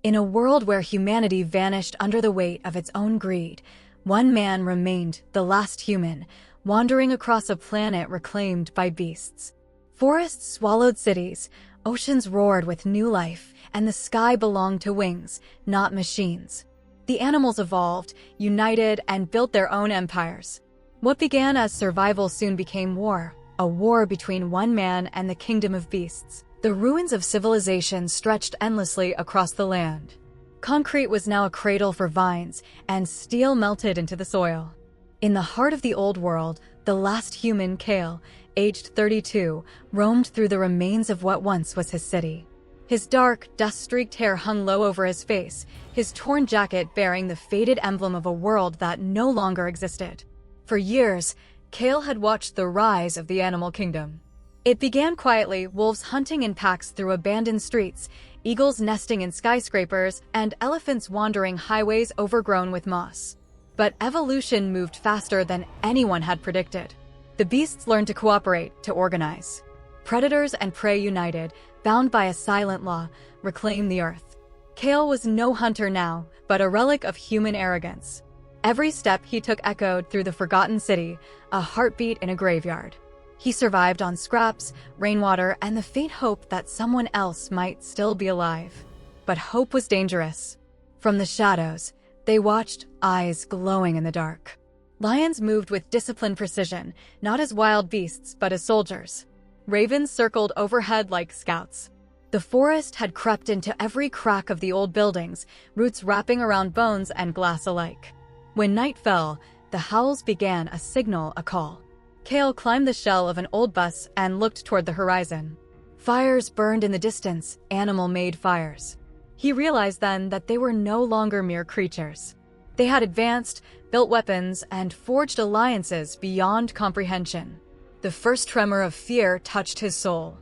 In a world where humanity vanished under the weight of its own greed, one man remained the last human, wandering across a planet reclaimed by beasts. Forests swallowed cities, oceans roared with new life, and the sky belonged to wings, not machines. The animals evolved, united, and built their own empires. What began as survival soon became war, a war between one man and the kingdom of beasts. The ruins of civilization stretched endlessly across the land. Concrete was now a cradle for vines, and steel melted into the soil. In the heart of the old world, the last human, Kale, aged 32, roamed through the remains of what once was his city. His dark, dust-streaked hair hung low over his face, his torn jacket bearing the faded emblem of a world that no longer existed. For years, Kale had watched the rise of the animal kingdom. It began quietly, wolves hunting in packs through abandoned streets, eagles nesting in skyscrapers, and elephants wandering highways overgrown with moss. But evolution moved faster than anyone had predicted. The beasts learned to cooperate, to organize. Predators and prey united, bound by a silent law, reclaim the earth. Kale was no hunter now, but a relic of human arrogance. Every step he took echoed through the forgotten city, a heartbeat in a graveyard. He survived on scraps, rainwater, and the faint hope that someone else might still be alive. But hope was dangerous. From the shadows, they watched, eyes glowing in the dark. Lions moved with disciplined precision, not as wild beasts but as soldiers. Ravens circled overhead like scouts. The forest had crept into every crack of the old buildings, roots wrapping around bones and glass alike. When night fell, the howls began, a signal, a call. Kale climbed the shell of an old bus and looked toward the horizon. Fires burned in the distance, animal-made fires. He realized then that they were no longer mere creatures. They had advanced, built weapons, and forged alliances beyond comprehension. The first tremor of fear touched his soul.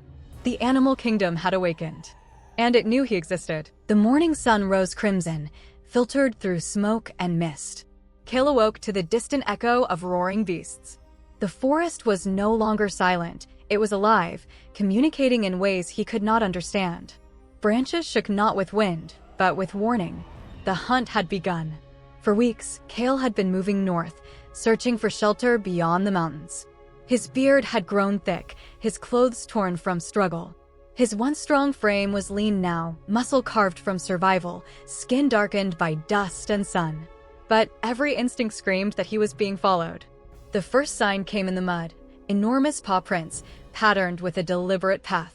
The animal kingdom had awakened, and it knew he existed. The morning sun rose crimson, filtered through smoke and mist. Kale awoke to the distant echo of roaring beasts. The forest was no longer silent, it was alive, communicating in ways he could not understand. Branches shook not with wind, but with warning. The hunt had begun. For weeks, Kale had been moving north, searching for shelter beyond the mountains. His beard had grown thick, his clothes torn from struggle. His once strong frame was lean now, muscle carved from survival, skin darkened by dust and sun. But every instinct screamed that he was being followed. The first sign came in the mud, enormous paw prints, patterned with a deliberate path.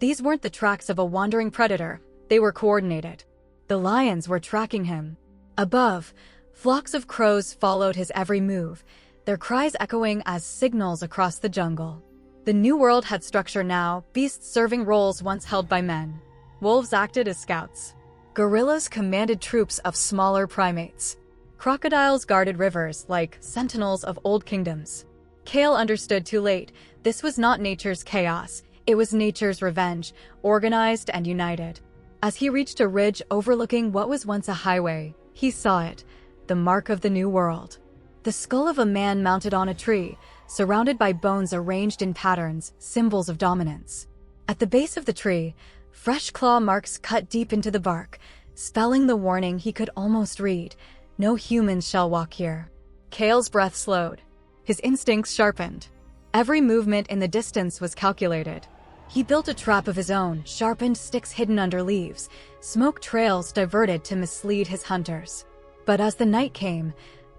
These weren't the tracks of a wandering predator, they were coordinated. The lions were tracking him. Above, flocks of crows followed his every move, their cries echoing as signals across the jungle. The new world had structure now, beasts serving roles once held by men. Wolves acted as scouts. Gorillas commanded troops of smaller primates. Crocodiles guarded rivers like sentinels of old kingdoms. Kale understood too late, this was not nature's chaos, it was nature's revenge, organized and united. As he reached a ridge overlooking what was once a highway, he saw it, the mark of the new world. The skull of a man mounted on a tree, surrounded by bones arranged in patterns, symbols of dominance. At the base of the tree, fresh claw marks cut deep into the bark, spelling the warning he could almost read. No humans shall walk here. Kale's breath slowed. His instincts sharpened. Every movement in the distance was calculated. He built a trap of his own, sharpened sticks hidden under leaves, smoke trails diverted to mislead his hunters. But as the night came,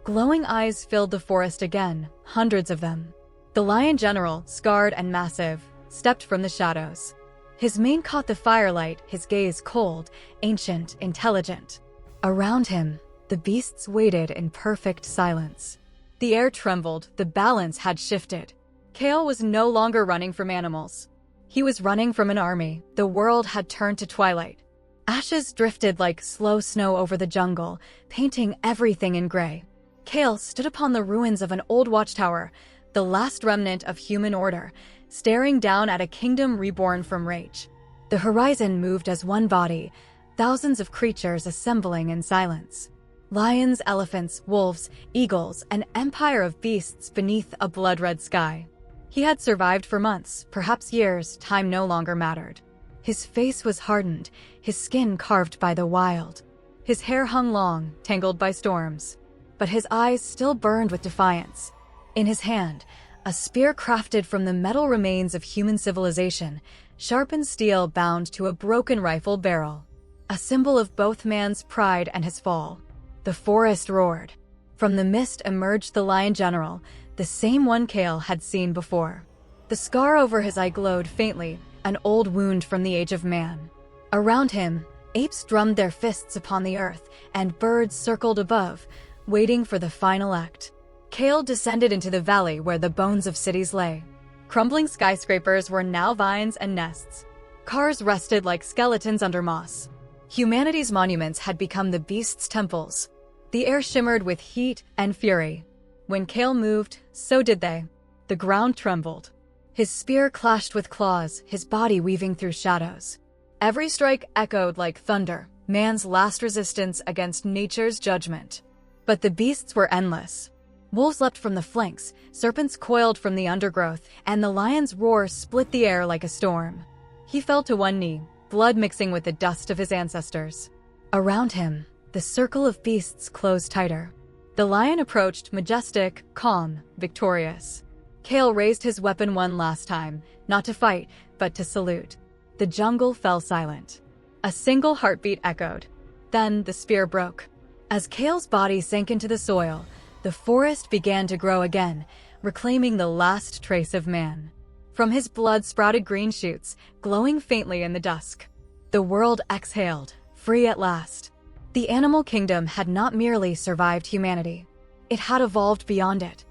glowing eyes filled the forest again, hundreds of them. The lion general, scarred and massive, stepped from the shadows. His mane caught the firelight, his gaze cold, ancient, intelligent. Around him, the beasts waited in perfect silence. The air trembled, the balance had shifted. Kale was no longer running from animals. He was running from an army. The world had turned to twilight. Ashes drifted like slow snow over the jungle, painting everything in gray. Kale stood upon the ruins of an old watchtower, the last remnant of human order, staring down at a kingdom reborn from rage. The horizon moved as one body, thousands of creatures assembling in silence. Lions, elephants, wolves, eagles, an empire of beasts beneath a blood-red sky. He had survived for months, perhaps years, time no longer mattered. His face was hardened, his skin carved by the wild. His hair hung long, tangled by storms. But his eyes still burned with defiance. In his hand, a spear crafted from the metal remains of human civilization, sharpened steel bound to a broken rifle barrel. A symbol of both man's pride and his fall. The forest roared. From the mist emerged the Lion General, the same one Kale had seen before. The scar over his eye glowed faintly, an old wound from the age of man. Around him, apes drummed their fists upon the earth, and birds circled above, waiting for the final act. Kale descended into the valley where the bones of cities lay. Crumbling skyscrapers were now vines and nests. Cars rested like skeletons under moss. Humanity's monuments had become the beasts' temples. The air shimmered with heat and fury. When Kale moved, so did they. The ground trembled. His spear clashed with claws, his body weaving through shadows. Every strike echoed like thunder, man's last resistance against nature's judgment. But the beasts were endless. Wolves leapt from the flanks, serpents coiled from the undergrowth, and the lion's roar split the air like a storm. He fell to one knee, blood mixing with the dust of his ancestors. Around him, the circle of beasts closed tighter. The lion approached, majestic, calm, victorious. Kale raised his weapon one last time, not to fight, but to salute. The jungle fell silent. A single heartbeat echoed. Then the spear broke. As Kale's body sank into the soil, the forest began to grow again, reclaiming the last trace of man. From his blood sprouted green shoots, glowing faintly in the dusk. The world exhaled, free at last. The animal kingdom had not merely survived humanity. It had evolved beyond it.